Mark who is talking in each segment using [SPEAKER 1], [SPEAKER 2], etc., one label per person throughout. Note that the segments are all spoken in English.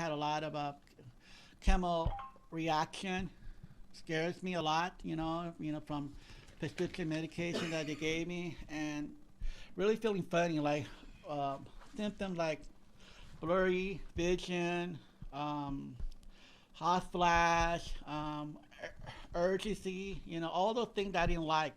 [SPEAKER 1] had a lot of chemo reaction. Scares me a lot, from prescription medication that they gave me, and really feeling funny, like uh, symptoms like blurry vision, um, hot flash, urgency, all those things that I didn't like.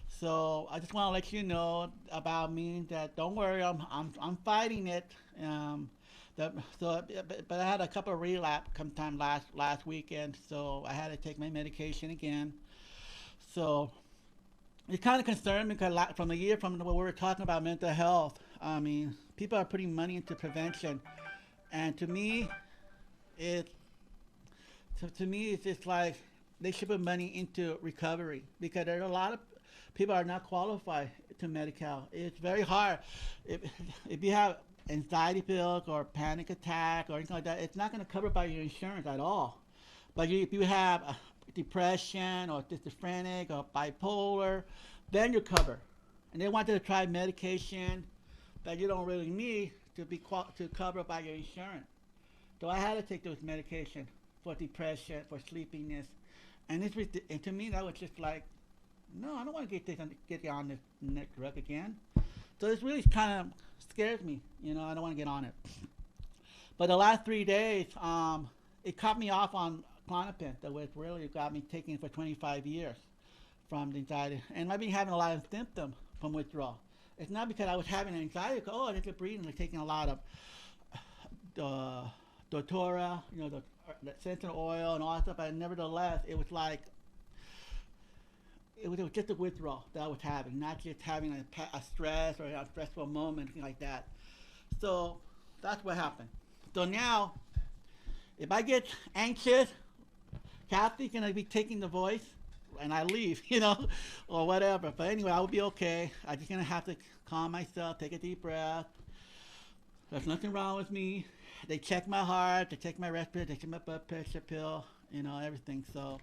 [SPEAKER 1] So I just want to let you know about me that don't worry, I'm fighting it. Um, but I had a couple of relapse sometime last weekend, so I had to take my medication again. So it kind of concerned me because from the year from when we were talking about mental health, I mean, people are putting money into prevention, and it to me it's just like they should put money into recovery because there are a lot of people are not qualified to Medi-Cal. It's very hard. If, if you have anxiety pills or panic attack or anything like that, it's not going to cover by your insurance at all. But if you have depression or schizophrenic or bipolar, then you're covered. And they want you to try medication that you don't really need to cover by your insurance. So I had to take those medications for depression, for sleepiness, and to me that was just like, no, I don't want to get on this next drug again. So this really kind of scares me. I don't want to get on it. But the last 3 days, it caught me off on Klonopin, that was really got me taking it for 25 years from the anxiety. And I've been having a lot of symptoms from withdrawal. It's not because I was having anxiety. Oh, I just breathing, like taking a lot of doTERRA, the essential oil and all that stuff. But nevertheless, it was like it was just a withdrawal that I was having, not just having a stress or a stressful moment, anything like that. So that's what happened. So now, if I get anxious, Kathy's gonna be taking the voice, and I leave, or whatever. But anyway, I will be okay. I'm just gonna have to calm myself, take a deep breath. There's nothing wrong with me. They check my heart, they check my respirator, they check my blood pressure pill, everything. So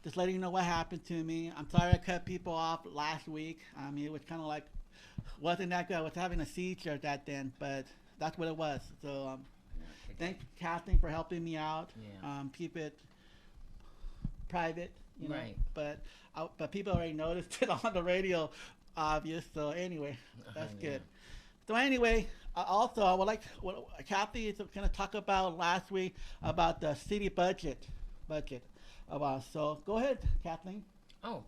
[SPEAKER 1] just letting you know what happened to me. I'm sorry I cut people off last week. I mean, it was kind of like, wasn't that good. I was having a seizure that then, but that's what it was. So thank Kathleen for helping me out.
[SPEAKER 2] Yeah.
[SPEAKER 1] Keep it private,
[SPEAKER 2] Right.
[SPEAKER 1] But people already noticed it on the radio, obvious. So anyway, that's
[SPEAKER 2] Yeah.
[SPEAKER 1] good. So anyway, also I would like Kathy is going to talk about last week about the city budget. So go ahead, Kathleen.
[SPEAKER 2] Oh,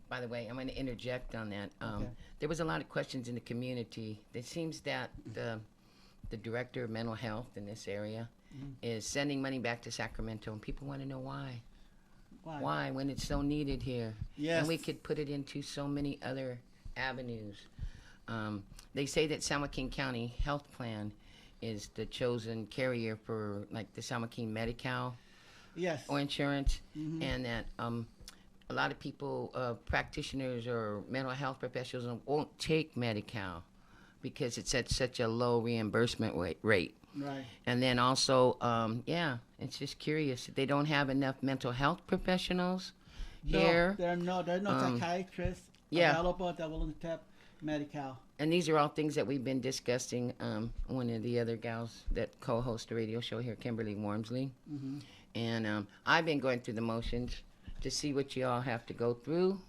[SPEAKER 2] by the way, I'm going to interject on that.
[SPEAKER 1] Okay.
[SPEAKER 2] There was a lot of questions in the community. It seems that the director of mental health in this area is sending money back to Sacramento, and people want to know why. Why, when it's so needed here?
[SPEAKER 1] Yes.
[SPEAKER 2] And we could put it into so many other avenues. They say that San Joaquin County Health Plan is the chosen carrier for like the San Joaquin Medi-Cal
[SPEAKER 1] Yes.
[SPEAKER 2] or insurance, and that a lot of people, practitioners or mental health professionals, won't take Medi-Cal because it's at such a low reimbursement rate.
[SPEAKER 1] Right.
[SPEAKER 2] And then also, it's just curious. They don't have enough mental health professionals here.
[SPEAKER 1] There are no psychiatrists available that will accept Medi-Cal.
[SPEAKER 2] And these are all things that we've been discussing. One of the other gals that co-host the radio show here, Kimberly Wormsley. And I've been going through the motions to see what you all have to go through.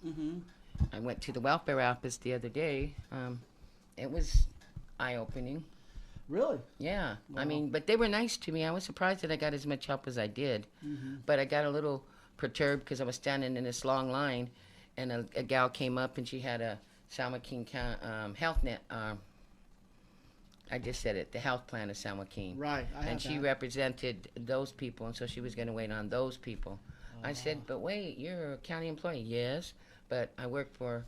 [SPEAKER 2] I went to the welfare office the other day. It was eye-opening.
[SPEAKER 1] Really?
[SPEAKER 2] Yeah.
[SPEAKER 1] Wow.
[SPEAKER 2] I mean, but they were nice to me. I was surprised that I got as much help as I did. But I got a little perturbed because I was standing in this long line, and a gal came up, and she had a San Joaquin Health Net. I just said it, the health plan of San Joaquin.
[SPEAKER 1] Right.
[SPEAKER 2] And she represented those people, and so she was going to wait on those people. I said, but wait, you're a county employee. Yes, but I work for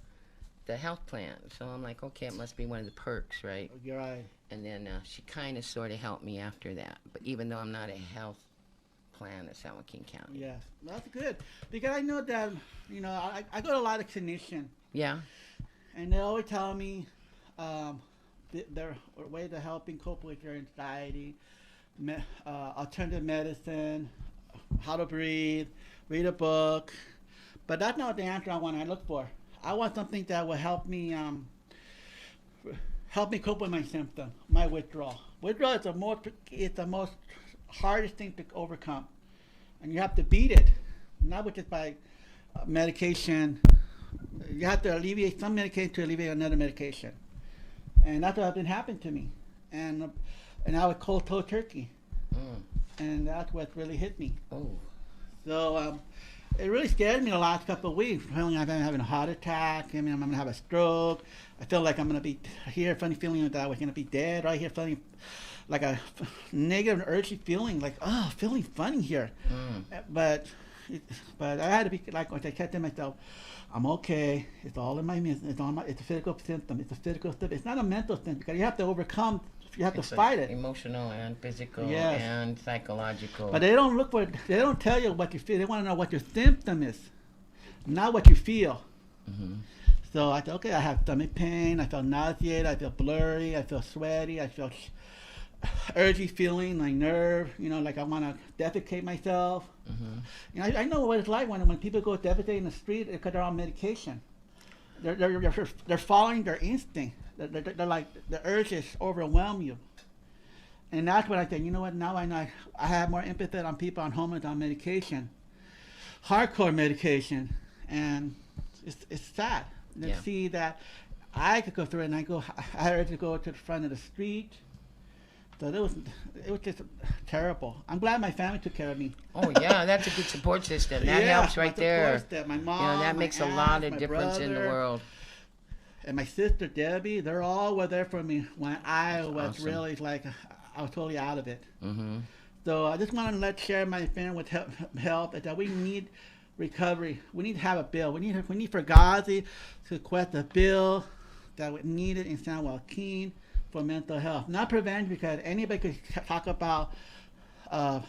[SPEAKER 2] the health plan. So I'm like, okay, it must be one of the perks, right?
[SPEAKER 1] You're right.
[SPEAKER 2] And then she kind of sort of helped me after that. But even though I'm not a health plan of San Joaquin County.
[SPEAKER 1] Yes, that's good. Because I know that, I go to a lot of clinicians.
[SPEAKER 2] Yeah.
[SPEAKER 1] And they always tell me their way to helping cope with your anxiety, alternative medicine, how to breathe, read a book. But that's not the answer I look for. I want something that will help me cope with my symptom, my withdrawal. Withdrawal is the most hardest thing to overcome, and you have to beat it, not with just by medication. You have to alleviate some medication to alleviate another medication, and that's what been happening to me, and I was cold turkey, and that's what really hit me.
[SPEAKER 2] Oh.
[SPEAKER 1] So it really scared me the last couple of weeks, feeling like I'm having a heart attack. I mean, I'm gonna have a stroke. I feel like I'm gonna be here, funny feeling that I was gonna be dead. Right here, feeling like a negative, urgy feeling, like feeling funny here. But I had to be like, I kept to myself, I'm okay. It's all in my. It's a physical symptom. It's a physical symptom. It's not a mental symptom because you have to overcome. You have to fight it.
[SPEAKER 2] Emotional and physical
[SPEAKER 1] Yes.
[SPEAKER 2] and psychological.
[SPEAKER 1] But they don't look for. They don't tell you what you feel. They want to know what your symptom is, not what you feel. So I thought, okay, I have stomach pain. I feel nauseated. I feel blurry. I feel sweaty. I feel urgy feeling, like nerve. Like I want to defecate myself. I know what it's like when people go defecate in the street because they're on medication. They're following their instinct. They're like the urges overwhelm you, and that's what I think. You know what? Now I know I have more empathy on people on homeless on medication, hardcore medication, and it's sad to see that I could go through it. And I had to go to the front of the street. So it was just terrible. I'm glad my family took care of me.
[SPEAKER 2] Oh yeah, that's a good support system. That helps right there.
[SPEAKER 1] My mom,
[SPEAKER 2] that makes a lot of difference in the world.
[SPEAKER 1] And my sister Debbie, they're all were there for me when I was
[SPEAKER 2] awesome.
[SPEAKER 1] really like I was totally out of it. So I just want to share my family with help that we need recovery. We need to have a bill. We need for Gazi to request a bill that we needed in San Joaquin for mental health, not prevention, because anybody could talk about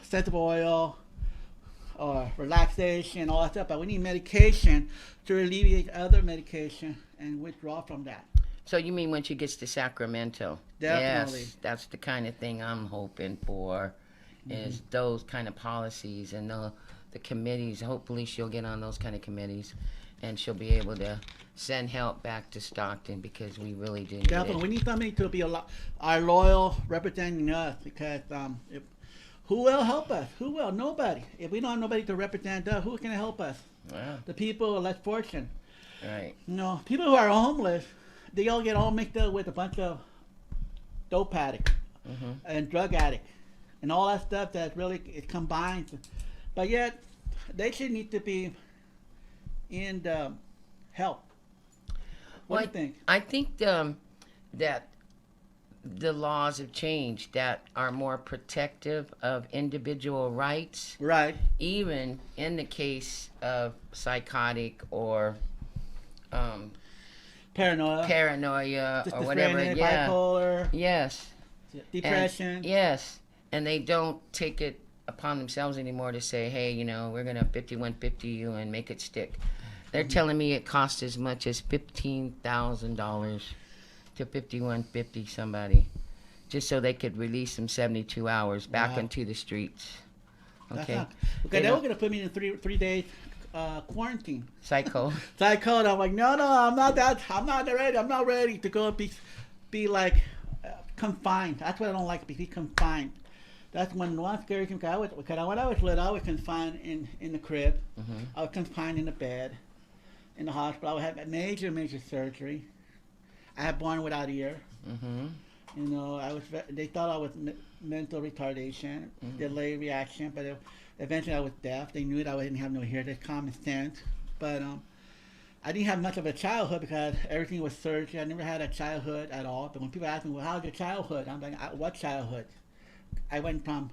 [SPEAKER 1] sensitive oil or relaxation, all that stuff, but we need medication to alleviate other medication and withdraw from that.
[SPEAKER 2] So you mean when she gets to Sacramento?
[SPEAKER 1] Definitely.
[SPEAKER 2] Yes, that's the kind of thing I'm hoping for, is those kind of policies and the committees. Hopefully she'll get on those kind of committees and she'll be able to send help back to Stockton, because we really do need
[SPEAKER 1] Definitely.
[SPEAKER 2] it.
[SPEAKER 1] We need somebody to be our loyal representing us, because who will help us? Who will? Nobody. If we don't have nobody to represent us, who can help us?
[SPEAKER 2] Wow.
[SPEAKER 1] The people less fortunate.
[SPEAKER 2] Right.
[SPEAKER 1] People who are homeless, they all get all mixed up with a bunch of dope addicts and drug addicts and all that stuff that really is combined. But yet, they should need to be in the help. What do you think?
[SPEAKER 2] I think that the laws have changed that are more protective of individual rights.
[SPEAKER 1] Right.
[SPEAKER 2] Even in the case of psychotic or paranoia or whatever.
[SPEAKER 1] Bipolar.
[SPEAKER 2] Yes.
[SPEAKER 1] Depression.
[SPEAKER 2] Yes. And they don't take it upon themselves anymore to say, hey, we're going to 5150 you and make it stick. They're telling me it costs as much as $15,000 to 5150 somebody, just so they could release them 72 hours back into the streets. Okay.
[SPEAKER 1] They were gonna put me in 3 days quarantine.
[SPEAKER 2] Psycho.
[SPEAKER 1] And I'm like, no, I'm not ready. I'm not ready to go and be like confined. That's what I don't like. Be confined. That's one scary thing. Because when I was little, I was confined in the crib. I was confined in the bed. In the hospital, I had major surgery. I had born without ear. They thought I was mental retardation, delayed reaction, but eventually I was deaf. They knew that I didn't have no ear. That's common sense. But I didn't have much of a childhood because everything was surgery. I never had a childhood at all. But when people ask me, well, how's your childhood? I'm like, what childhood? I went from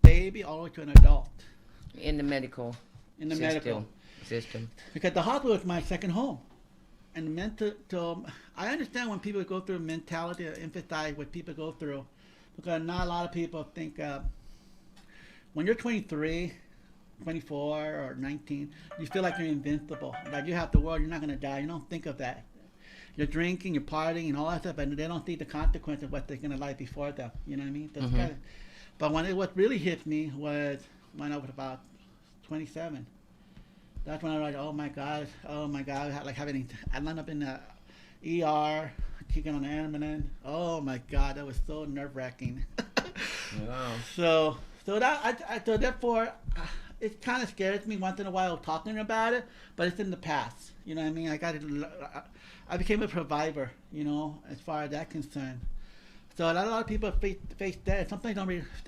[SPEAKER 1] baby all the way to an adult.
[SPEAKER 2] In the medical system.
[SPEAKER 1] Because the hospital was my second home. And I understand when people go through mentality, I empathize what people go through. Because not a lot of people think, when you're 23, 24, or 19, you feel like you're invincible. Like you have the world, you're not going to die. You don't think of that. You're drinking, you're partying, and all that stuff, and they don't think the consequences of what they're going to life before them. You know what I mean? But what really hit me was when I was about 27. That's when I was like, oh my God, like I ended up in the ER, kicking on the ambulance. Oh my God, that was so nerve-wracking.
[SPEAKER 2] Wow.
[SPEAKER 1] So so therefore, it kind of scares me once in a while talking about it, but it's in the past. You know what I mean? I became a survivor. You know, as far as that concerned. So a lot of people face death. Sometimes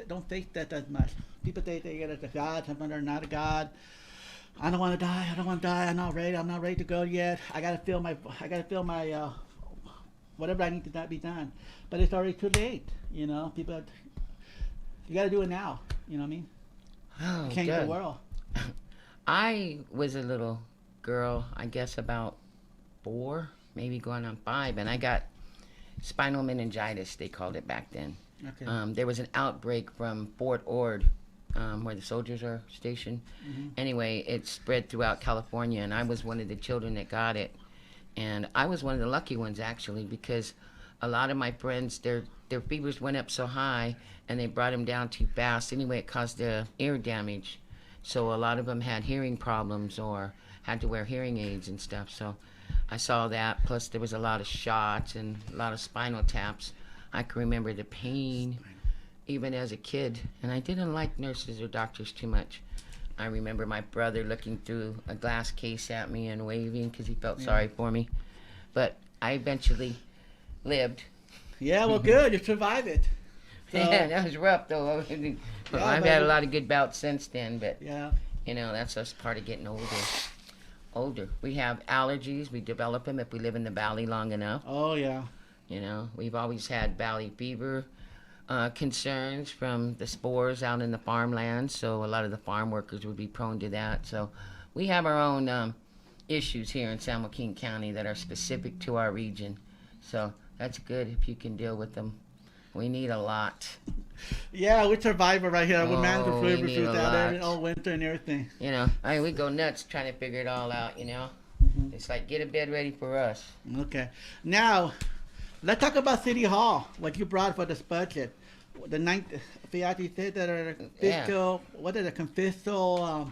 [SPEAKER 1] don't face death as much. People say they get it a God. Sometimes they're not a God. I don't want to die. I don't want to die. I'm not ready. I'm not ready to go yet. I gotta feel my whatever I need to be done. But it's already too late. You know, people. You got to do it now. You know what I mean?
[SPEAKER 2] Oh,
[SPEAKER 1] Change
[SPEAKER 2] good.
[SPEAKER 1] the world.
[SPEAKER 2] I was a little girl, I guess about 4, maybe going on 5, and I got spinal meningitis, they called it back then.
[SPEAKER 1] Okay.
[SPEAKER 2] There was an outbreak from Fort Ord, where the soldiers are stationed.
[SPEAKER 1] Mm-hmm.
[SPEAKER 2] Anyway, it spread throughout California, and I was one of the children that got it. And I was one of the lucky ones, actually, because a lot of my friends, their fevers went up so high, and they brought them down too fast. Anyway, it caused ear damage. So a lot of them had hearing problems or had to wear hearing aids and stuff. So I saw that. Plus, there was a lot of shots and a lot of spinal taps. I can remember the pain even as a kid. And I didn't like nurses or doctors too much. I remember my brother looking through a glass case at me and waving because he felt sorry for me. But I eventually lived.
[SPEAKER 1] Yeah, well, good. You survived it. So,
[SPEAKER 2] Yeah, that was rough, though. I've had a lot of good bouts since then, but,
[SPEAKER 1] yeah.
[SPEAKER 2] you know, that's just part of getting older. We have allergies. We develop them if we live in the valley long enough.
[SPEAKER 1] Oh, yeah.
[SPEAKER 2] You know, we've always had valley fever concerns from the spores out in the farmland, so a lot of the farm workers would be prone to that. So we have our own issues here in San Joaquin County that are specific to our region. So that's good if you can deal with them. We need a lot.
[SPEAKER 1] Yeah, we survivor right here. We manage
[SPEAKER 2] Oh,
[SPEAKER 1] to
[SPEAKER 2] we
[SPEAKER 1] food
[SPEAKER 2] need a
[SPEAKER 1] out
[SPEAKER 2] lot.
[SPEAKER 1] all winter and everything.
[SPEAKER 2] You know, we go nuts trying to figure it all out, you know.
[SPEAKER 1] Mm-hmm.
[SPEAKER 2] It's like, get a bed ready for us.
[SPEAKER 1] Okay. Now, let's talk about City Hall. What you brought for this budget. The ninth, Fiat said that are fiscal, what is it, fiscal,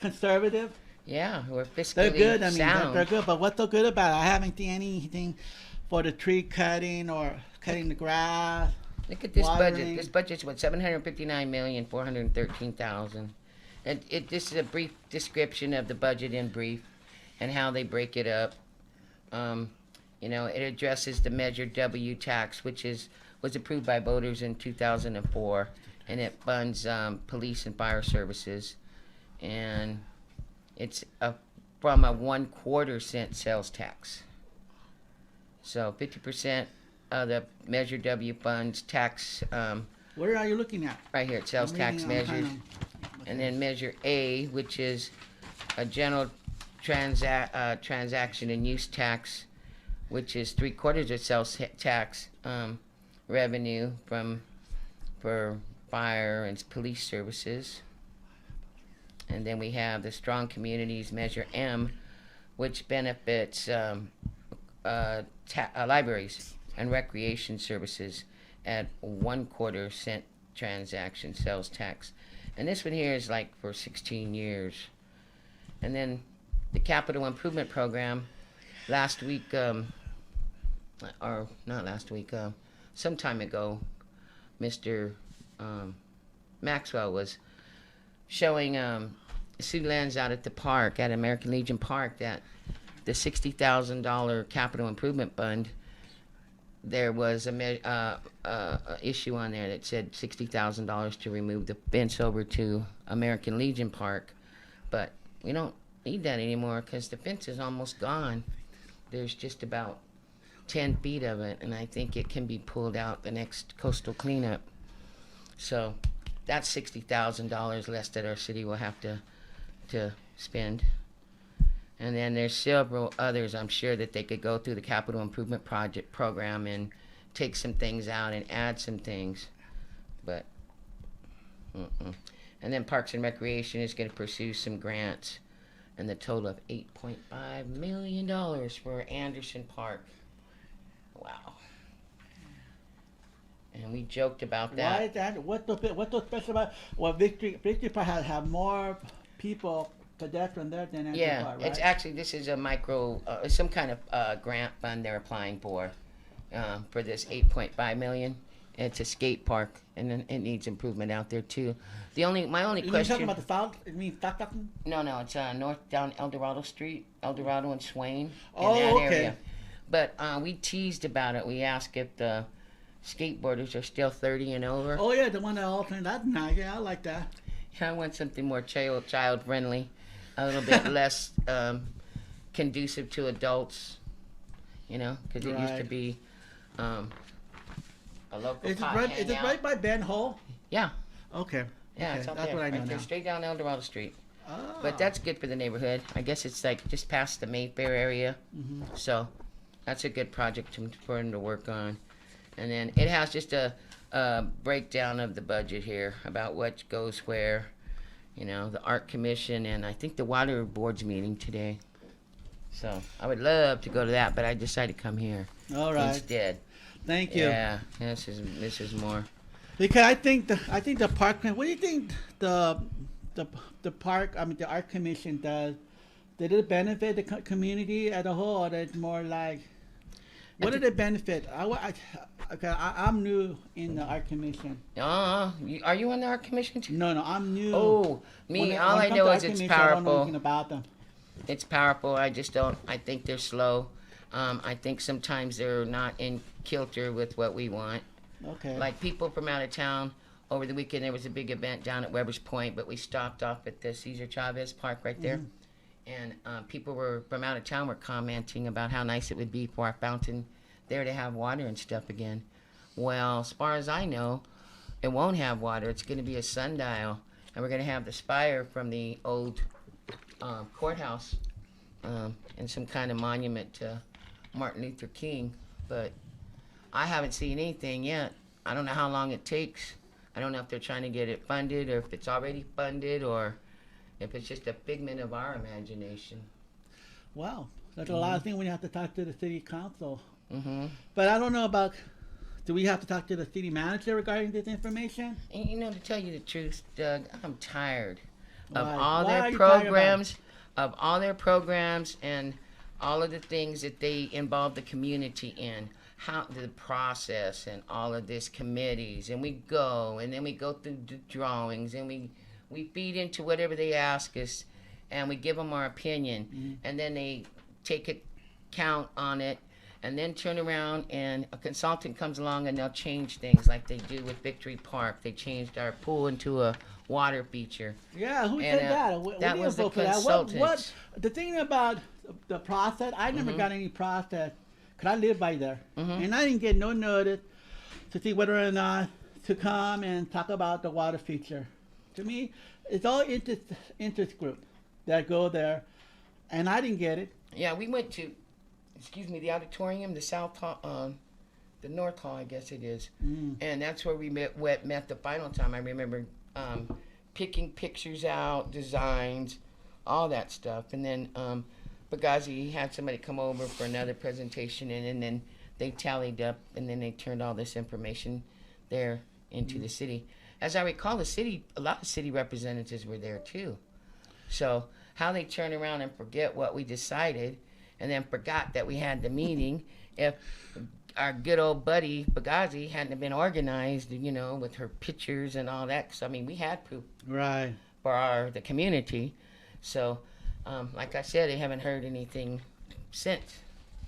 [SPEAKER 1] conservative?
[SPEAKER 2] Yeah, we're fiscally
[SPEAKER 1] They're good. I mean,
[SPEAKER 2] sound.
[SPEAKER 1] they're good. But what's so good about it? I haven't seen anything for the tree cutting or cutting the grass.
[SPEAKER 2] Look at this
[SPEAKER 1] watering.
[SPEAKER 2] budget. This budget's what, $759,413,000. This is a brief description of the budget in brief and how they break it up. You know, it addresses the Measure W tax, which was approved by voters in 2004, and it funds police and fire services, and it's from a 1/4 cent sales tax. So 50% of the Measure W funds tax.
[SPEAKER 1] Where are you looking at?
[SPEAKER 2] Right here, it sales
[SPEAKER 1] I'm
[SPEAKER 2] tax
[SPEAKER 1] reading,
[SPEAKER 2] measures, and then Measure A, which is a general transaction and use tax, which is 3/4 of sales tax revenue for fire and police services. And then we have the Strong Communities Measure M, which benefits libraries and recreation services at 1/4 cent transaction sales tax. And this one here is like for 16 years. And then the Capital Improvement Program last week, or not last week, some time ago, Mr. Maxwell was showing Siouxlands out at the park, at American Legion Park, that the $60,000 capital improvement fund, there was a issue on there that said $60,000 to remove the fence over to American Legion Park, but we don't need that anymore because the fence is almost gone. There's just about 10 feet of it, and I think it can be pulled out the next coastal cleanup. So that's $60,000 less that our city will have to spend. And then there's several others I'm sure that they could go through the capital improvement program and take some things out and add some things. But and then Parks and Recreation is going to pursue some grants, and the total of $8.5 million for Anderson Park. Wow. And we joked about that.
[SPEAKER 1] Why is that? What's so special about? Well, Victory Park have more people pedestrian there than Anderson
[SPEAKER 2] Yeah,
[SPEAKER 1] Park, right?
[SPEAKER 2] it's actually, this is a micro, some kind of grant fund they're applying for this $8.5 million. It's a skate park, and then it needs improvement out there too. My only
[SPEAKER 1] You
[SPEAKER 2] question.
[SPEAKER 1] talking about the south? You mean Stockton?
[SPEAKER 2] No, no, it's north down El Dorado Street, El Dorado and Swain, in
[SPEAKER 1] Oh,
[SPEAKER 2] that
[SPEAKER 1] okay.
[SPEAKER 2] area. But we teased about it. We asked if the skateboarders are still 30 and over.
[SPEAKER 1] Oh yeah, the one that alternate. That's nice. Yeah, I like that.
[SPEAKER 2] I want something more child friendly, a little bit less conducive to adults. You know, because it used to
[SPEAKER 1] Right.
[SPEAKER 2] be a local
[SPEAKER 1] Is it
[SPEAKER 2] pot
[SPEAKER 1] right? Is it
[SPEAKER 2] hangout.
[SPEAKER 1] right by Ben Hall?
[SPEAKER 2] Yeah,
[SPEAKER 1] Okay.
[SPEAKER 2] yeah,
[SPEAKER 1] Okay,
[SPEAKER 2] it's up
[SPEAKER 1] that's
[SPEAKER 2] there,
[SPEAKER 1] what I know
[SPEAKER 2] right there,
[SPEAKER 1] now.
[SPEAKER 2] straight down El Dorado Street.
[SPEAKER 1] Oh.
[SPEAKER 2] But that's good for the neighborhood. I guess it's like just past the Mayfair area.
[SPEAKER 1] Mhm.
[SPEAKER 2] So that's a good project for him to work on. And then it has just a breakdown of the budget here about what goes where. You know, the art commission and I think the water board's meeting today. So I would love to go to that, but I decided to come here
[SPEAKER 1] All right.
[SPEAKER 2] instead.
[SPEAKER 1] Thank you.
[SPEAKER 2] Yeah, this is more.
[SPEAKER 1] Because I think the park. What do you think the park? I mean, the art commission does. Did it benefit the community as a whole, or it's more like? What did it benefit? I'm new in the art commission.
[SPEAKER 2] Are you on the art commission too?
[SPEAKER 1] No, I'm new.
[SPEAKER 2] Oh, me.
[SPEAKER 1] When it
[SPEAKER 2] All I
[SPEAKER 1] comes
[SPEAKER 2] know
[SPEAKER 1] to
[SPEAKER 2] is
[SPEAKER 1] art
[SPEAKER 2] it's
[SPEAKER 1] commission, I don't know
[SPEAKER 2] powerful.
[SPEAKER 1] anything about them.
[SPEAKER 2] It's powerful. I just don't. I think they're slow. I think sometimes they're not in kilter with what we want.
[SPEAKER 1] Okay.
[SPEAKER 2] Like people from out of town. Over the weekend, there was a big event down at Weber's Point, but we stopped off at the Cesar Chavez Park right there. And people from out of town were commenting about how nice it would be for our fountain there to have water and stuff again. Well, as far as I know, it won't have water. It's going to be a sundial, and we're going to have the spire from the old courthouse and some kind of monument to Martin Luther King. But I haven't seen anything yet. I don't know how long it takes. I don't know if they're trying to get it funded or if it's already funded or if it's just a figment of our imagination.
[SPEAKER 1] Wow, that's a lot of things when you have to talk to the city council.
[SPEAKER 2] Mm-hmm.
[SPEAKER 1] But I don't know about. Do we have to talk to the city manager regarding this information?
[SPEAKER 2] And you know, to tell you the truth, Doug, I'm tired of
[SPEAKER 1] Why?
[SPEAKER 2] all
[SPEAKER 1] Why are
[SPEAKER 2] their
[SPEAKER 1] you tired about it?
[SPEAKER 2] programs, and all of the things that they involve the community in. How the process and all of this committees, and we go and then we go through the drawings and we feed into whatever they ask us, and we give them our opinion, and then they take account on it, and then turn around and a consultant comes along and they'll change things like they do with Victory Park. They changed our pool into a water feature.
[SPEAKER 1] Yeah, who
[SPEAKER 2] And,
[SPEAKER 1] said that? What
[SPEAKER 2] that
[SPEAKER 1] do you
[SPEAKER 2] was the
[SPEAKER 1] vote for that?
[SPEAKER 2] consultants.
[SPEAKER 1] What the thing about the process? I never got any process because I live by there, and I didn't get no notice to see whether or not to come and talk about the water feature. To me, it's all interest group that go there, and I didn't get it.
[SPEAKER 2] Yeah, we went to, the auditorium, the South Hall, the North Hall, I guess it is. And that's where we met the final time. I remember picking pictures out, designs, all that stuff. And then Bagazi had somebody come over for another presentation, and then they tallied up, and then they turned all this information there into the city. As I recall, a lot of city representatives were there too. So how they turn around and forget what we decided, and then forgot that we had the meeting, if our good old buddy Bagazi hadn't been organized, with her pictures and all that. 'Cause, I mean, we had proof
[SPEAKER 1] Right.
[SPEAKER 2] for the community. So, like I said, I haven't heard anything since.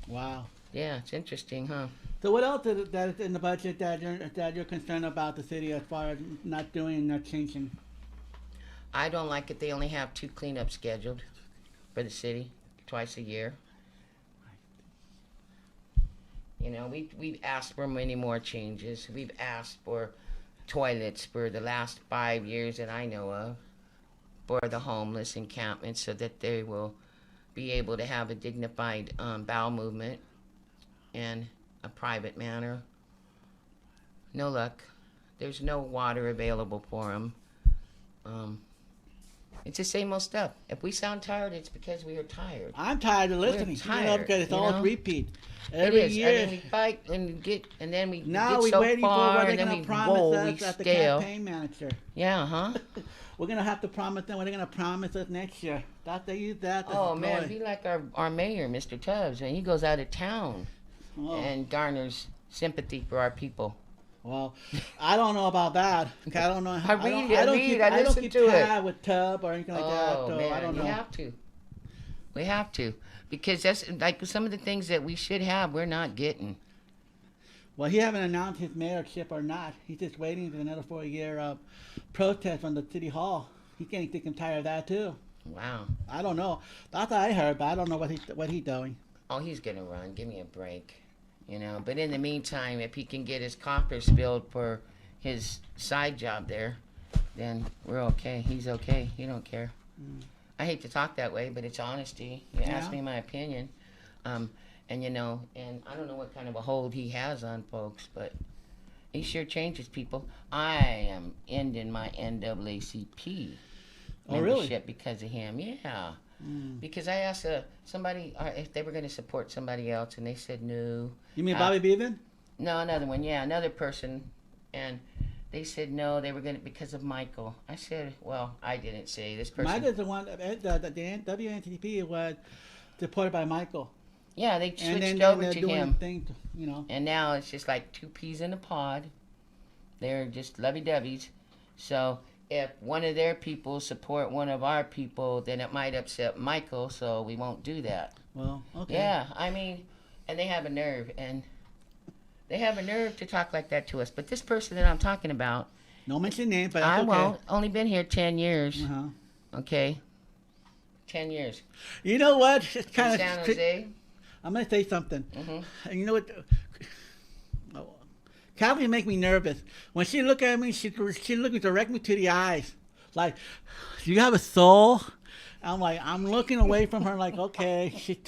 [SPEAKER 1] Wow.
[SPEAKER 2] Yeah, it's interesting, huh?
[SPEAKER 1] So what else is that is in the budget that you're concerned about the city as far as not doing, not changing?
[SPEAKER 2] I don't like it. They only have 2 cleanups scheduled for the city twice a year. We've asked for many more changes. We've asked for toilets for the last 5 years that I know of for the homeless encampment, so that they will be able to have a dignified bowel movement in a private manner. No luck. There's no water available for them. It's the same old stuff. If we sound tired, it's because we are tired.
[SPEAKER 1] I'm tired of listening.
[SPEAKER 2] tired,
[SPEAKER 1] because it's
[SPEAKER 2] you
[SPEAKER 1] all
[SPEAKER 2] know?
[SPEAKER 1] repeat.
[SPEAKER 2] It
[SPEAKER 1] Every
[SPEAKER 2] is.
[SPEAKER 1] year.
[SPEAKER 2] And then we fight and then we
[SPEAKER 1] Now
[SPEAKER 2] get
[SPEAKER 1] we're
[SPEAKER 2] so
[SPEAKER 1] waiting for
[SPEAKER 2] far,
[SPEAKER 1] what they're
[SPEAKER 2] and then
[SPEAKER 1] going
[SPEAKER 2] we
[SPEAKER 1] to promise
[SPEAKER 2] roll,
[SPEAKER 1] us
[SPEAKER 2] we
[SPEAKER 1] at the
[SPEAKER 2] stale.
[SPEAKER 1] campaign manager.
[SPEAKER 2] Yeah, huh?
[SPEAKER 1] We're going to have to promise them what they're going to promise us next year. They use that.
[SPEAKER 2] Oh man, be like our mayor, Mr. Tubbs, and he goes out of town and garners sympathy for our people.
[SPEAKER 1] Well, I don't know about that. Okay, I don't know.
[SPEAKER 2] I read it. I
[SPEAKER 1] I don't
[SPEAKER 2] listen
[SPEAKER 1] keep
[SPEAKER 2] to it.
[SPEAKER 1] tab with Tub or anything like that.
[SPEAKER 2] Oh
[SPEAKER 1] So I
[SPEAKER 2] man,
[SPEAKER 1] don't
[SPEAKER 2] you
[SPEAKER 1] know.
[SPEAKER 2] have to. We have to, because that's like some of the things that we should have. We're not getting.
[SPEAKER 1] Well, he haven't announced his mayorship or not. He's just waiting for another 4 year protest from the city hall. He can't think and tired of that too.
[SPEAKER 2] Wow.
[SPEAKER 1] I don't know. That's what I heard, but I don't know what he's doing.
[SPEAKER 2] Oh, he's gonna run. Give me a break. But in the meantime, if he can get his coffers filled for his side job there, then we're okay. He's okay. He don't care.
[SPEAKER 1] Mm.
[SPEAKER 2] I hate to talk that way, but it's honesty. You ask
[SPEAKER 1] Yeah.
[SPEAKER 2] me my opinion. And I don't know what kind of a hold he has on folks, but he sure changes people. I am ending my NAACP
[SPEAKER 1] Oh, really?
[SPEAKER 2] membership because of him. Yeah.
[SPEAKER 1] Mm.
[SPEAKER 2] Because I asked somebody if they were going to support somebody else, and they said no.
[SPEAKER 1] You mean Bobby Bevan?
[SPEAKER 2] No, another one. Yeah, another person. And they said no, they were going to, because of Michael. I said, well, I didn't say this person.
[SPEAKER 1] Michael's the one, the WNTP was supported by Michael.
[SPEAKER 2] Yeah, they
[SPEAKER 1] And
[SPEAKER 2] switched
[SPEAKER 1] then
[SPEAKER 2] over
[SPEAKER 1] they're
[SPEAKER 2] to
[SPEAKER 1] doing
[SPEAKER 2] him.
[SPEAKER 1] things.
[SPEAKER 2] And now it's just like two peas in a pod. They're just lovey-dovey's. So if one of their people support one of our people, then it might upset Michael, so we won't do that.
[SPEAKER 1] Well, okay.
[SPEAKER 2] Yeah, I mean, and they have a nerve, to talk like that to us. But this person that I'm talking about,
[SPEAKER 1] No mention names, but
[SPEAKER 2] I
[SPEAKER 1] that's okay.
[SPEAKER 2] won't. Only been here 10 years.
[SPEAKER 1] Uh-huh.
[SPEAKER 2] Okay? 10 years.
[SPEAKER 1] You know what? It's
[SPEAKER 2] In
[SPEAKER 1] kind of.
[SPEAKER 2] San Jose.
[SPEAKER 1] I'm gonna say something.
[SPEAKER 2] Mm-hmm.
[SPEAKER 1] And you know what? Kathleen make me nervous. When she look at me, she looking directly to the eyes, like, "Do you have a soul?" I'm looking away from her, like, okay, she's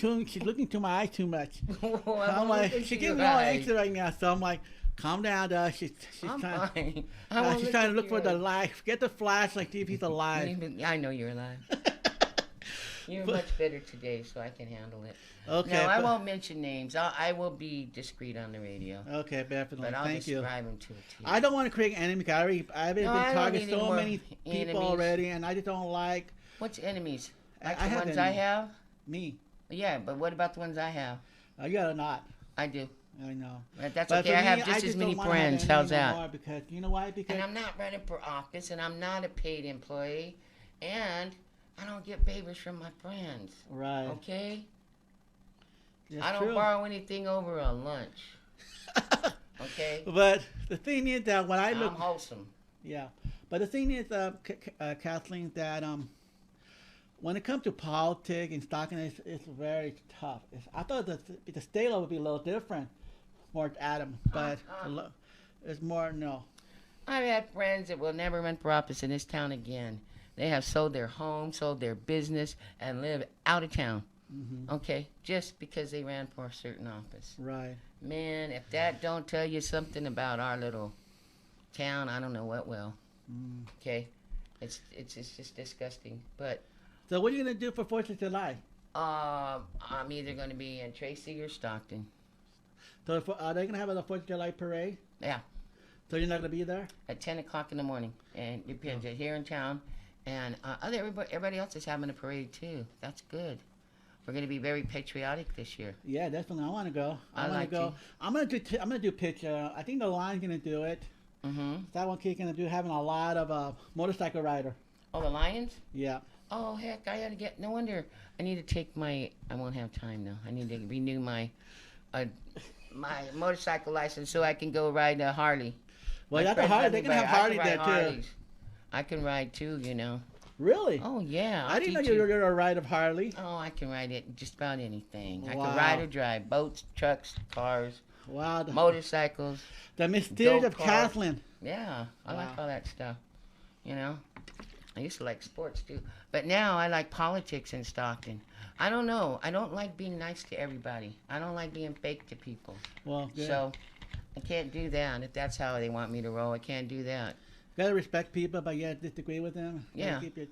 [SPEAKER 1] looking to my eyes too much. I'm like, she's getting all anxious right now, so I'm like, calm down, she's
[SPEAKER 2] I'm
[SPEAKER 1] trying.
[SPEAKER 2] fine.
[SPEAKER 1] She's trying to look for the light. Get the flashlight, see if he's alive.
[SPEAKER 2] I know you're alive. You're much better today, so I can handle it.
[SPEAKER 1] Okay.
[SPEAKER 2] No, I won't mention names. I will be discreet on the radio.
[SPEAKER 1] Okay, definitely.
[SPEAKER 2] But I'll
[SPEAKER 1] Thank you.
[SPEAKER 2] describe them to a T.
[SPEAKER 1] I don't want to create enemies. I've been
[SPEAKER 2] I don't
[SPEAKER 1] targeting
[SPEAKER 2] need any
[SPEAKER 1] so
[SPEAKER 2] more
[SPEAKER 1] many people
[SPEAKER 2] enemies.
[SPEAKER 1] already, and I just don't like
[SPEAKER 2] What's enemies? Like
[SPEAKER 1] I
[SPEAKER 2] the
[SPEAKER 1] have
[SPEAKER 2] ones I
[SPEAKER 1] enemies.
[SPEAKER 2] have?
[SPEAKER 1] me.
[SPEAKER 2] Yeah, but what about the ones I have?
[SPEAKER 1] You gotta not.
[SPEAKER 2] I do.
[SPEAKER 1] I know.
[SPEAKER 2] But that's
[SPEAKER 1] But
[SPEAKER 2] okay.
[SPEAKER 1] for
[SPEAKER 2] I
[SPEAKER 1] me,
[SPEAKER 2] have just as
[SPEAKER 1] don't
[SPEAKER 2] many
[SPEAKER 1] wanna have
[SPEAKER 2] friends.
[SPEAKER 1] enemies
[SPEAKER 2] How's
[SPEAKER 1] no
[SPEAKER 2] that?
[SPEAKER 1] more because you know why? Because
[SPEAKER 2] And I'm not running for office, and I'm not a paid employee, and I don't get favors from my friends.
[SPEAKER 1] right.
[SPEAKER 2] Okay?
[SPEAKER 1] That's
[SPEAKER 2] I don't
[SPEAKER 1] true.
[SPEAKER 2] borrow anything over a lunch. Okay?
[SPEAKER 1] But the thing is that when I
[SPEAKER 2] I'm
[SPEAKER 1] look,
[SPEAKER 2] wholesome.
[SPEAKER 1] yeah. But the thing is, Kathleen, that when it comes to politics and stocking, it's very tough. I thought the state level would be a little different for Adam, but it's more no.
[SPEAKER 2] I've had friends that will never run for office in this town again. They have sold their home, sold their business, and live out of town.
[SPEAKER 1] Mm-hmm.
[SPEAKER 2] Okay? Just because they ran for a certain office.
[SPEAKER 1] Right.
[SPEAKER 2] Man, if that don't tell you something about our little town, I don't know what will.
[SPEAKER 1] Mm.
[SPEAKER 2] Okay? It's just disgusting. But
[SPEAKER 1] So what are you gonna do for 4th of July?
[SPEAKER 2] I'm either going to be in Tracy or Stockton.
[SPEAKER 1] So are they gonna have a 4th of July parade?
[SPEAKER 2] Yeah.
[SPEAKER 1] So you're not gonna be there?
[SPEAKER 2] At 10 o'clock in the morning. And it depends. Here in town. And everybody else is having a parade too. That's good. We're going to be very patriotic this year.
[SPEAKER 1] Yeah, definitely. I want to go. I want
[SPEAKER 2] like
[SPEAKER 1] to go.
[SPEAKER 2] to.
[SPEAKER 1] I'm gonna do picture. I think the line's gonna do it.
[SPEAKER 2] Mm-hmm.
[SPEAKER 1] That one kid's gonna do having a lot of motorcycle rider.
[SPEAKER 2] Oh, the Lions?
[SPEAKER 1] Yeah.
[SPEAKER 2] Oh, heck, I had to get, no wonder, I need to take I won't have time now. I need to renew my motorcycle license so I can go ride a Harley.
[SPEAKER 1] Well,
[SPEAKER 2] My
[SPEAKER 1] that's a
[SPEAKER 2] friends
[SPEAKER 1] Harley.
[SPEAKER 2] let
[SPEAKER 1] They
[SPEAKER 2] me
[SPEAKER 1] can
[SPEAKER 2] ride-
[SPEAKER 1] have
[SPEAKER 2] I can
[SPEAKER 1] Harley
[SPEAKER 2] ride
[SPEAKER 1] there too.
[SPEAKER 2] Harleys. I can ride too,
[SPEAKER 1] Really?
[SPEAKER 2] Oh, yeah.
[SPEAKER 1] I didn't know
[SPEAKER 2] teach you.
[SPEAKER 1] you're a ride of Harley.
[SPEAKER 2] Oh, I can ride it just about anything. I
[SPEAKER 1] Wow.
[SPEAKER 2] can ride or drive boats, trucks, cars,
[SPEAKER 1] Wow.
[SPEAKER 2] motorcycles.
[SPEAKER 1] The mysterious of
[SPEAKER 2] Go-kart.
[SPEAKER 1] Kathleen.
[SPEAKER 2] Yeah, I like
[SPEAKER 1] Wow.
[SPEAKER 2] all that stuff. I used to like sports too, but now I like politics in Stockton. I don't know. I don't like being nice to everybody. I don't like being fake to people.
[SPEAKER 1] Well, good.
[SPEAKER 2] So I can't do that. If that's how they want me to roll, I can't do that.
[SPEAKER 1] Gotta respect people, but yeah, disagree with them.
[SPEAKER 2] Yeah. I
[SPEAKER 1] keep it-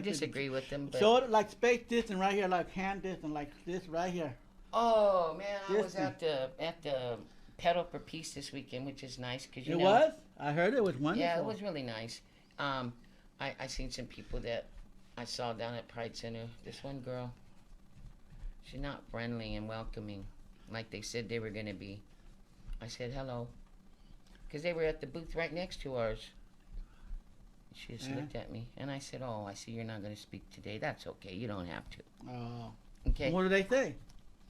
[SPEAKER 2] disagree with them. But
[SPEAKER 1] So like space distance right here, like hand distance, like this right here.
[SPEAKER 2] oh man, I was
[SPEAKER 1] Distance.
[SPEAKER 2] at the Pedal for Peace this weekend, which is nice because
[SPEAKER 1] It was? I heard it was wonderful.
[SPEAKER 2] Yeah, it was really nice. I seen some people that I saw down at Pride Center. This one girl, she's not friendly and welcoming like they said they were going to be. I said hello because they were at the booth right next to ours. She just
[SPEAKER 1] Yeah.
[SPEAKER 2] looked at me, and I said, "Oh, I see you're not going to speak today. That's okay. You don't have to."
[SPEAKER 1] Oh.
[SPEAKER 2] Okay.
[SPEAKER 1] What do they say?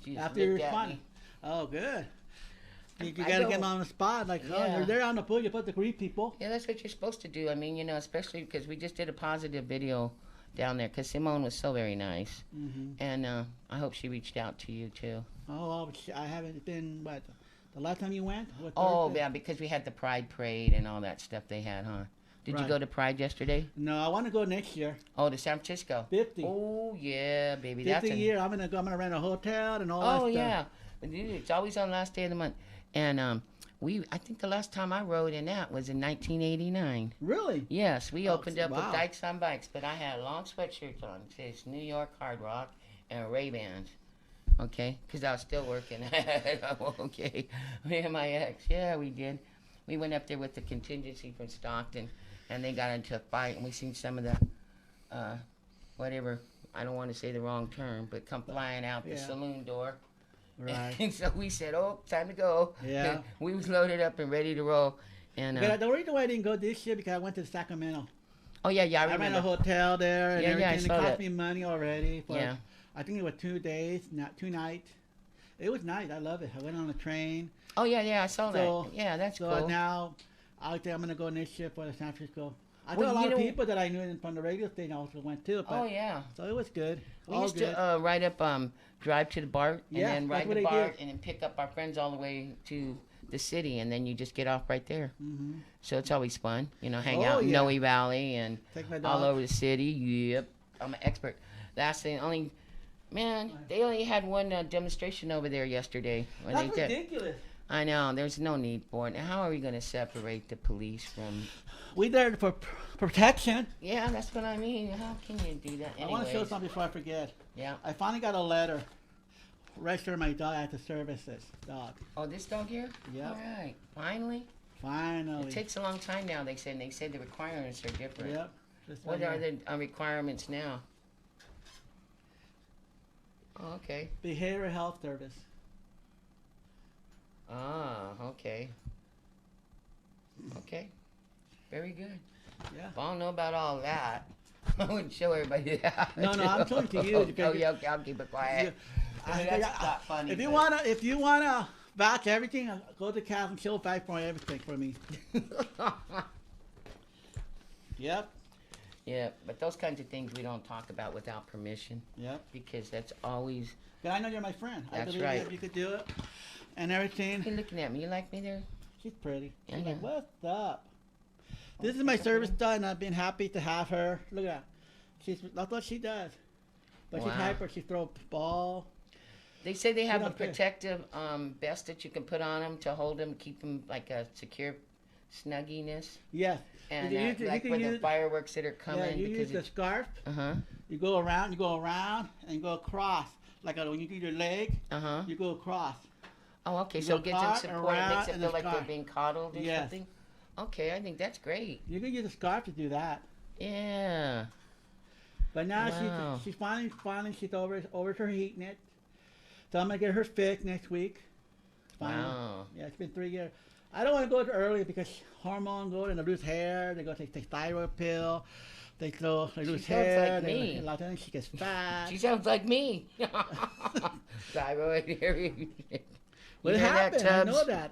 [SPEAKER 2] She just
[SPEAKER 1] After you
[SPEAKER 2] looked at
[SPEAKER 1] responded.
[SPEAKER 2] me.
[SPEAKER 1] Oh, good. You
[SPEAKER 2] I
[SPEAKER 1] got to get
[SPEAKER 2] go-
[SPEAKER 1] them on the spot. Like, oh,
[SPEAKER 2] Yeah.
[SPEAKER 1] you're there on the booth. You're supposed to greet people.
[SPEAKER 2] Yeah, that's what you're supposed to do. I mean, especially because we just did a positive video down there because Simone was so very nice.
[SPEAKER 1] Mm-hmm.
[SPEAKER 2] And I hope she reached out to you, too.
[SPEAKER 1] Oh, I haven't been, what, the last time you went? What,
[SPEAKER 2] Oh,
[SPEAKER 1] Thursday?
[SPEAKER 2] yeah, because we had the Pride Parade and all that stuff they had, huh? Did you
[SPEAKER 1] Right.
[SPEAKER 2] go to Pride yesterday?
[SPEAKER 1] No, I want to go next year.
[SPEAKER 2] Oh, to San Francisco.
[SPEAKER 1] 50.
[SPEAKER 2] Oh, yeah, baby.
[SPEAKER 1] 50
[SPEAKER 2] That's
[SPEAKER 1] year. I'm gonna rent a hotel and all that
[SPEAKER 2] Oh,
[SPEAKER 1] stuff.
[SPEAKER 2] yeah. But dude, it's always on the last day of the month. And I think the last time I rode in that was in 1989.
[SPEAKER 1] Really?
[SPEAKER 2] Yes, we
[SPEAKER 1] Oh,
[SPEAKER 2] opened up
[SPEAKER 1] wow.
[SPEAKER 2] with Dykes on Bikes, but I had long sweatshirts on. It says New York Hard Rock and Ray-Bans. Okay? Because I was still working. Okay. Me and my ex. Yeah, we did. We went up there with the contingency from Stockton, and they got into a fight, and we seen some of the, whatever, I don't want to say the wrong term, but come flying out the
[SPEAKER 1] Yeah.
[SPEAKER 2] saloon door.
[SPEAKER 1] Right.
[SPEAKER 2] And so we said, "Oh, time to go."
[SPEAKER 1] Yeah.
[SPEAKER 2] We was loaded up and ready to roll. And
[SPEAKER 1] But the reason why I didn't go this year because I went to Sacramento.
[SPEAKER 2] oh yeah, I
[SPEAKER 1] I ran a
[SPEAKER 2] remember.
[SPEAKER 1] hotel there and
[SPEAKER 2] Yeah, yeah, I
[SPEAKER 1] everything.
[SPEAKER 2] saw
[SPEAKER 1] It cost
[SPEAKER 2] that.
[SPEAKER 1] me money already. For,
[SPEAKER 2] Yeah.
[SPEAKER 1] I think it was 2 days, not 2 nights. It was nice. I love it. I went on a train.
[SPEAKER 2] Oh yeah, I saw
[SPEAKER 1] So-
[SPEAKER 2] that. Yeah, that's
[SPEAKER 1] So
[SPEAKER 2] cool.
[SPEAKER 1] now I think I'm gonna go next year for the San Francisco. I
[SPEAKER 2] Well,
[SPEAKER 1] know a lot
[SPEAKER 2] you
[SPEAKER 1] of
[SPEAKER 2] know-
[SPEAKER 1] people that I knew from the radio station also went too. But,
[SPEAKER 2] Oh yeah.
[SPEAKER 1] So it was good.
[SPEAKER 2] We
[SPEAKER 1] All
[SPEAKER 2] used
[SPEAKER 1] good.
[SPEAKER 2] to ride up, drive to the BART, and
[SPEAKER 1] Yeah,
[SPEAKER 2] then
[SPEAKER 1] that's
[SPEAKER 2] ride
[SPEAKER 1] what
[SPEAKER 2] the
[SPEAKER 1] I
[SPEAKER 2] BART,
[SPEAKER 1] did.
[SPEAKER 2] and then pick up our friends all the way to the city, and then you just get off right there.
[SPEAKER 1] hmm
[SPEAKER 2] So it's always fun, hang
[SPEAKER 1] Oh,
[SPEAKER 2] out in
[SPEAKER 1] yeah.
[SPEAKER 2] Noe Valley and
[SPEAKER 1] Take my
[SPEAKER 2] all
[SPEAKER 1] dog.
[SPEAKER 2] over the city. Yep, I'm an expert. That's the only, man, they only had one demonstration over there yesterday. When
[SPEAKER 1] That's
[SPEAKER 2] they did.
[SPEAKER 1] ridiculous.
[SPEAKER 2] I know, there's no need for it. Now, how are we going to separate the police from...
[SPEAKER 1] We there for protection.
[SPEAKER 2] Yeah, that's what I mean. How can you do that?
[SPEAKER 1] I want to show
[SPEAKER 2] Anyways,
[SPEAKER 1] something before I forget.
[SPEAKER 2] yeah.
[SPEAKER 1] I finally got a letter registering my dog at the services dog.
[SPEAKER 2] Oh, this dog here?
[SPEAKER 1] Yep.
[SPEAKER 2] All right. Finally.
[SPEAKER 1] Finally.
[SPEAKER 2] It takes a long time now, they said. They said the requirements are different.
[SPEAKER 1] Yep. Just
[SPEAKER 2] What
[SPEAKER 1] right
[SPEAKER 2] are
[SPEAKER 1] here.
[SPEAKER 2] the requirements now? Oh, okay.
[SPEAKER 1] Behavioral health service.
[SPEAKER 2] Ah, okay. Okay. Very good.
[SPEAKER 1] Yeah.
[SPEAKER 2] If I don't know about all that, I wouldn't show everybody that.
[SPEAKER 1] No, I'm talking to you because
[SPEAKER 2] Oh, yeah, okay, I'll keep it quiet. That's not funny.
[SPEAKER 1] If you
[SPEAKER 2] but-
[SPEAKER 1] wanna vouch everything, go to Kathleen. She'll vouch for everything for me. Yep.
[SPEAKER 2] Yeah, but those kinds of things we don't talk about without permission
[SPEAKER 1] Yep.
[SPEAKER 2] because that's always.
[SPEAKER 1] But I know you're my friend. I
[SPEAKER 2] That's
[SPEAKER 1] believe
[SPEAKER 2] right.
[SPEAKER 1] that you could do it and everything.
[SPEAKER 2] You're looking at me. You like me there?
[SPEAKER 1] She's pretty.
[SPEAKER 2] Yeah,
[SPEAKER 1] She's
[SPEAKER 2] yeah.
[SPEAKER 1] like, what's up? This is my service dog, and I've been happy to have her. Look at that. That's what she does. But she's
[SPEAKER 2] Wow.
[SPEAKER 1] hyper. She throws ball.
[SPEAKER 2] They say they have a
[SPEAKER 1] don't care.
[SPEAKER 2] protective vest that you can put on them to hold them, keep them like a secure snugginess.
[SPEAKER 1] Yes.
[SPEAKER 2] And
[SPEAKER 1] You use- you
[SPEAKER 2] like
[SPEAKER 1] can
[SPEAKER 2] with the
[SPEAKER 1] use-
[SPEAKER 2] fireworks that are coming.
[SPEAKER 1] Yeah, you
[SPEAKER 2] because
[SPEAKER 1] use the
[SPEAKER 2] it's,
[SPEAKER 1] scarf.
[SPEAKER 2] uh-huh,
[SPEAKER 1] You go around, and you go across. Like when you do your leg,
[SPEAKER 2] uh-huh.
[SPEAKER 1] you go across.
[SPEAKER 2] Oh, okay,
[SPEAKER 1] You
[SPEAKER 2] so
[SPEAKER 1] go
[SPEAKER 2] it gives them
[SPEAKER 1] cart,
[SPEAKER 2] support. It
[SPEAKER 1] around,
[SPEAKER 2] makes it
[SPEAKER 1] and
[SPEAKER 2] feel
[SPEAKER 1] the
[SPEAKER 2] like they're
[SPEAKER 1] scarf.
[SPEAKER 2] being coddled or
[SPEAKER 1] Yes.
[SPEAKER 2] something. Okay, I think that's great.
[SPEAKER 1] You can use a scarf to do that.
[SPEAKER 2] Yeah.
[SPEAKER 1] But now
[SPEAKER 2] Wow.
[SPEAKER 1] she's finally she's over her heating it. So I'm gonna get her fixed next week. Finally.
[SPEAKER 2] Wow.
[SPEAKER 1] Yeah, it's been 3 years. I don't want to go early because hormone go and they lose hair. They go take thyroid pill. They lose
[SPEAKER 2] sounds
[SPEAKER 1] hair.
[SPEAKER 2] like me.
[SPEAKER 1] A lot of times she gets fat.
[SPEAKER 2] She sounds like me. Thyroid.
[SPEAKER 1] What
[SPEAKER 2] You hear that,
[SPEAKER 1] happened? I know
[SPEAKER 2] Tubbs?
[SPEAKER 1] that.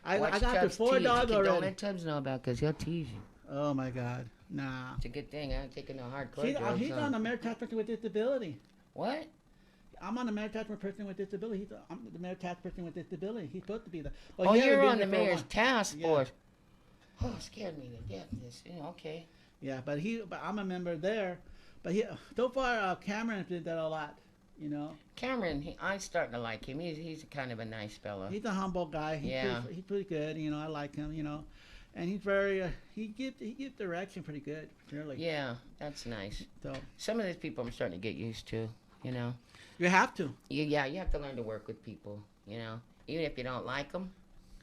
[SPEAKER 1] I
[SPEAKER 2] Watch
[SPEAKER 1] got the
[SPEAKER 2] Tubbs
[SPEAKER 1] 4
[SPEAKER 2] tease.
[SPEAKER 1] dogs
[SPEAKER 2] Don't
[SPEAKER 1] already.
[SPEAKER 2] let Tubbs know about because he'll tease you.
[SPEAKER 1] Oh my God, nah.
[SPEAKER 2] It's a good thing I ain't taking no hardcore
[SPEAKER 1] He's
[SPEAKER 2] drugs.
[SPEAKER 1] on the American person with disability.
[SPEAKER 2] What?
[SPEAKER 1] I'm on the mayor task person with disability. I'm the mayor task person with disability. He's supposed to be the.
[SPEAKER 2] Oh,
[SPEAKER 1] he hasn't
[SPEAKER 2] you're
[SPEAKER 1] been
[SPEAKER 2] on the
[SPEAKER 1] there for a
[SPEAKER 2] mayor's
[SPEAKER 1] while.
[SPEAKER 2] task
[SPEAKER 1] Yeah.
[SPEAKER 2] force. Oh, scared me to death. Okay.
[SPEAKER 1] Yeah, but I'm a member there. But so far, Cameron did that a lot. You know,
[SPEAKER 2] Cameron, I'm starting to like him. He's kind of a nice fellow.
[SPEAKER 1] he's a humble guy.
[SPEAKER 2] Yeah.
[SPEAKER 1] He's pretty good. You know, I like him. You know, and he's very he gives direction pretty good. Really.
[SPEAKER 2] Yeah, that's nice.
[SPEAKER 1] So
[SPEAKER 2] Some of these people I'm starting to get used to.
[SPEAKER 1] you have to.
[SPEAKER 2] You have to learn to work with people. Even if you don't like them.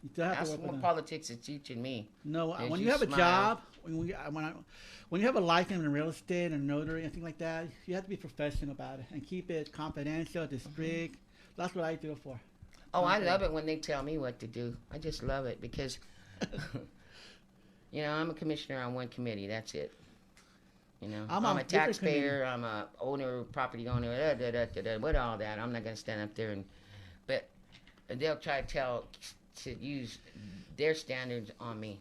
[SPEAKER 1] You still have
[SPEAKER 2] That's
[SPEAKER 1] to work
[SPEAKER 2] what
[SPEAKER 1] with them.
[SPEAKER 2] politics is teaching me.
[SPEAKER 1] No,
[SPEAKER 2] As
[SPEAKER 1] when
[SPEAKER 2] you
[SPEAKER 1] you have a
[SPEAKER 2] smile.
[SPEAKER 1] job, when you have a license in real estate and notary and things like that, you have to be professional about it and keep it confidential, discreet. That's what I do it for.
[SPEAKER 2] Oh, I
[SPEAKER 1] Okay.
[SPEAKER 2] love it when they tell me what to do. I just love it because You know, I'm a commissioner on one committee. That's it. You know,
[SPEAKER 1] I'm
[SPEAKER 2] I'm
[SPEAKER 1] on
[SPEAKER 2] a
[SPEAKER 1] different committee.
[SPEAKER 2] taxpayer. I'm a owner, property owner. What all that? I'm not gonna stand up there and. But they'll try to use their standards on me.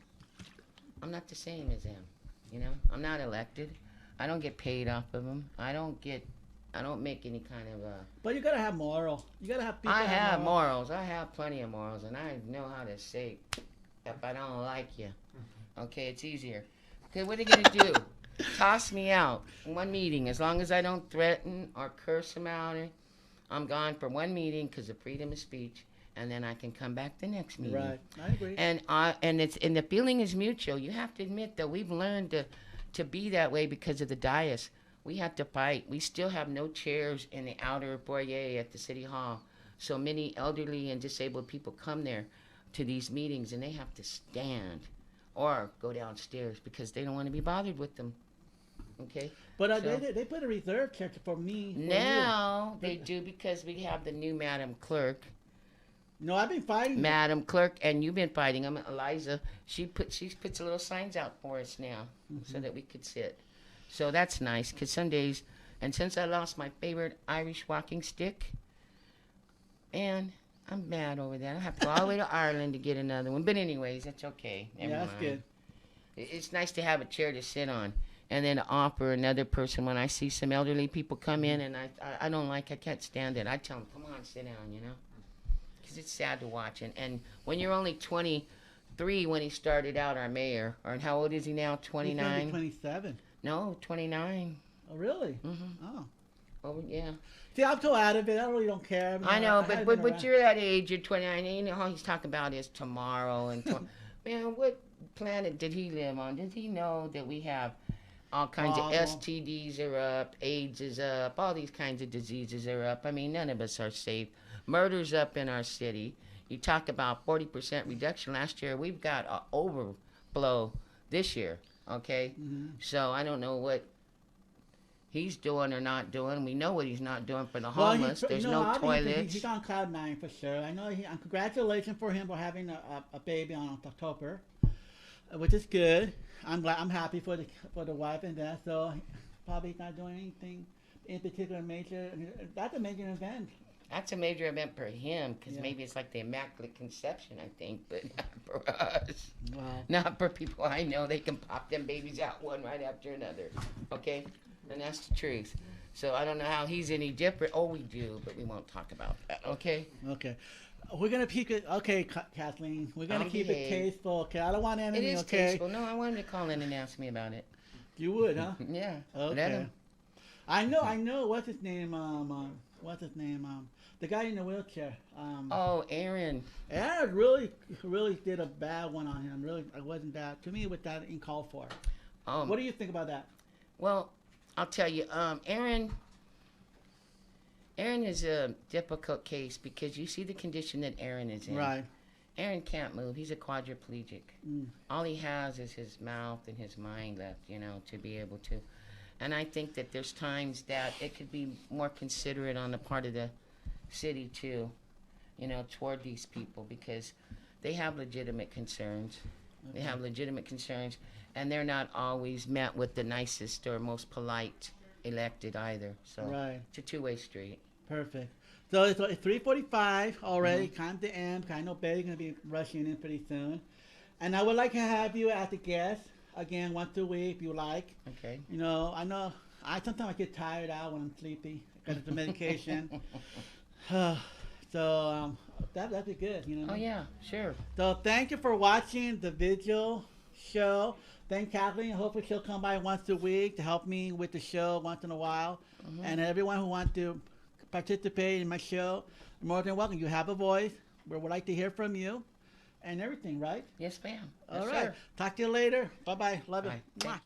[SPEAKER 2] I'm not the same as them. You know, I'm not elected. I don't get paid off of them. I don't make any kind of
[SPEAKER 1] But you gotta have moral. You gotta have people
[SPEAKER 2] I
[SPEAKER 1] have
[SPEAKER 2] have
[SPEAKER 1] moral.
[SPEAKER 2] morals. I have plenty of morals, and I know how to say if I don't like you. Okay, it's easier. Okay, what are they gonna do? Toss me out in one meeting as long as I don't threaten or curse them out. I'm gone for one meeting because of freedom of speech, and then I can come back the next meeting.
[SPEAKER 1] Right, I agree.
[SPEAKER 2] And the feeling is mutual. You have to admit that we've learned to be that way because of the dais. We have to fight. We still have no chairs in the outer foyer at the city hall. So many elderly and disabled people come there to these meetings, and they have to stand or go downstairs because they don't want to be bothered with them. Okay.
[SPEAKER 1] But
[SPEAKER 2] So
[SPEAKER 1] they put a reserve chair for me. For
[SPEAKER 2] now
[SPEAKER 1] you.
[SPEAKER 2] they do because we have the new Madam Clerk.
[SPEAKER 1] No, I've been fighting.
[SPEAKER 2] Madam Clerk, and you've been fighting them, Eliza. She puts little signs out for us now, so that we could sit. So that's nice, because some days, and since I lost my favorite Irish walking stick, and I'm mad over that. I have to go all the way to Ireland to get another one. But anyways, that's okay. Never
[SPEAKER 1] Yeah, that's
[SPEAKER 2] mind.
[SPEAKER 1] good.
[SPEAKER 2] It's nice to have a chair to sit on, and then to offer another person when I see some elderly people come in, and I don't I can't stand it. I tell them, come on, sit down, you know. Because it's sad to watch. And when you're only 23 when he started out, our mayor, or how old is he now?
[SPEAKER 1] He's gonna be
[SPEAKER 2] 29?
[SPEAKER 1] 27.
[SPEAKER 2] No, 29.
[SPEAKER 1] Oh, really?
[SPEAKER 2] Mm-hmm.
[SPEAKER 1] Oh.
[SPEAKER 2] Oh, yeah.
[SPEAKER 1] See, I'm so out of it. I really don't care.
[SPEAKER 2] I know,
[SPEAKER 1] haven't
[SPEAKER 2] but
[SPEAKER 1] been
[SPEAKER 2] but
[SPEAKER 1] around.
[SPEAKER 2] you're that age, you're 29, and you know all he's talking about is tomorrow. Man, what planet did he live on? Does he know that we have all kinds of
[SPEAKER 1] Problem.
[SPEAKER 2] STDs are up, AIDS is up, all these kinds of diseases are up. I mean, none of us are safe. Murder's up in our city. You talk about 40% reduction last year. We've got an overflow this year, okay?
[SPEAKER 1] Mm-hmm.
[SPEAKER 2] So I don't know what he's doing or not doing. We know what he's not doing for the
[SPEAKER 1] Well,
[SPEAKER 2] homeless. There's no toilets.
[SPEAKER 1] He's on cloud nine for sure. I know. Congratulations for him for having a baby on October, which is good. I'm glad. I'm happy for the wife and that. So probably not doing anything in particular major. That's a major event.
[SPEAKER 2] That's a major event for him because
[SPEAKER 1] Yeah.
[SPEAKER 2] maybe it's like the Immaculate Conception, I think, but not for us.
[SPEAKER 1] Wow.
[SPEAKER 2] Not for people I know. They can pop them babies out one right after another. Okay? And that's the truth. So I don't know how he's any different. Oh, we do, but we won't talk about that. Okay?
[SPEAKER 1] Okay. We're gonna keep it. Okay, Kathleen. We're gonna
[SPEAKER 2] I'll
[SPEAKER 1] keep
[SPEAKER 2] behave.
[SPEAKER 1] it tasteful. Okay. I don't want
[SPEAKER 2] It
[SPEAKER 1] anything.
[SPEAKER 2] is
[SPEAKER 1] Okay.
[SPEAKER 2] tasteful. No, I wanted to call in and ask me about it.
[SPEAKER 1] You would, huh?
[SPEAKER 2] Yeah. Let
[SPEAKER 1] Okay.
[SPEAKER 2] him.
[SPEAKER 1] I know. What's his name? The guy in the wheelchair.
[SPEAKER 2] Oh, Aaron.
[SPEAKER 1] Aaron really did a bad one on him. Really, it wasn't that. To me, with that uncalled for. What do you think about that?
[SPEAKER 2] Well, I'll tell you, Aaron is a difficult case because you see the condition that Aaron is in.
[SPEAKER 1] Right.
[SPEAKER 2] Aaron can't move. He's a quadriplegic.
[SPEAKER 1] Mm.
[SPEAKER 2] All he has is his mouth and his mind left, to be able to. And I think that there's times that it could be more considerate on the part of the city too, toward these people because they have legitimate concerns.
[SPEAKER 1] Okay.
[SPEAKER 2] They have legitimate concerns, and they're not always met with the nicest or most polite elected either. So
[SPEAKER 1] Right.
[SPEAKER 2] it's a two-way street.
[SPEAKER 1] Perfect. So it's 3:45 already.
[SPEAKER 2] Mm-hmm.
[SPEAKER 1] Time to end. I know Betty's gonna be rushing in pretty soon, and I would like to have you as a guest again once a week if you like.
[SPEAKER 2] Okay.
[SPEAKER 1] I know sometimes I get tired out when I'm sleepy because of the medication. So that'd be good.
[SPEAKER 2] Oh yeah, sure.
[SPEAKER 1] So thank you for watching the Vigil show. Thank Kathleen. Hopefully she'll come by once a week to help me with the show once in a while.
[SPEAKER 2] Mm-hmm.
[SPEAKER 1] And everyone who wants to participate in my show, you're more than welcome. You have a voice. We would like to hear from you and everything, right?
[SPEAKER 2] Yes, ma'am.
[SPEAKER 1] All
[SPEAKER 2] Yes,
[SPEAKER 1] right.
[SPEAKER 2] sir.
[SPEAKER 1] Talk to you later. Bye-bye. Love
[SPEAKER 2] Bye.
[SPEAKER 1] you.
[SPEAKER 2] Thank
[SPEAKER 1] Mwah.
[SPEAKER 2] you.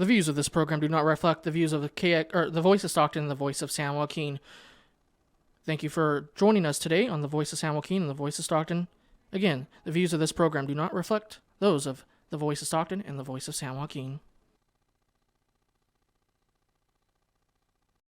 [SPEAKER 3] The views of this program do not reflect the views of the Voice of Stockton and the Voice of San Joaquin. Thank you for joining us today on the Voice of San Joaquin and the Voice of Stockton. Again, the views of this program do not reflect those of the Voice of Stockton and the Voice of San Joaquin.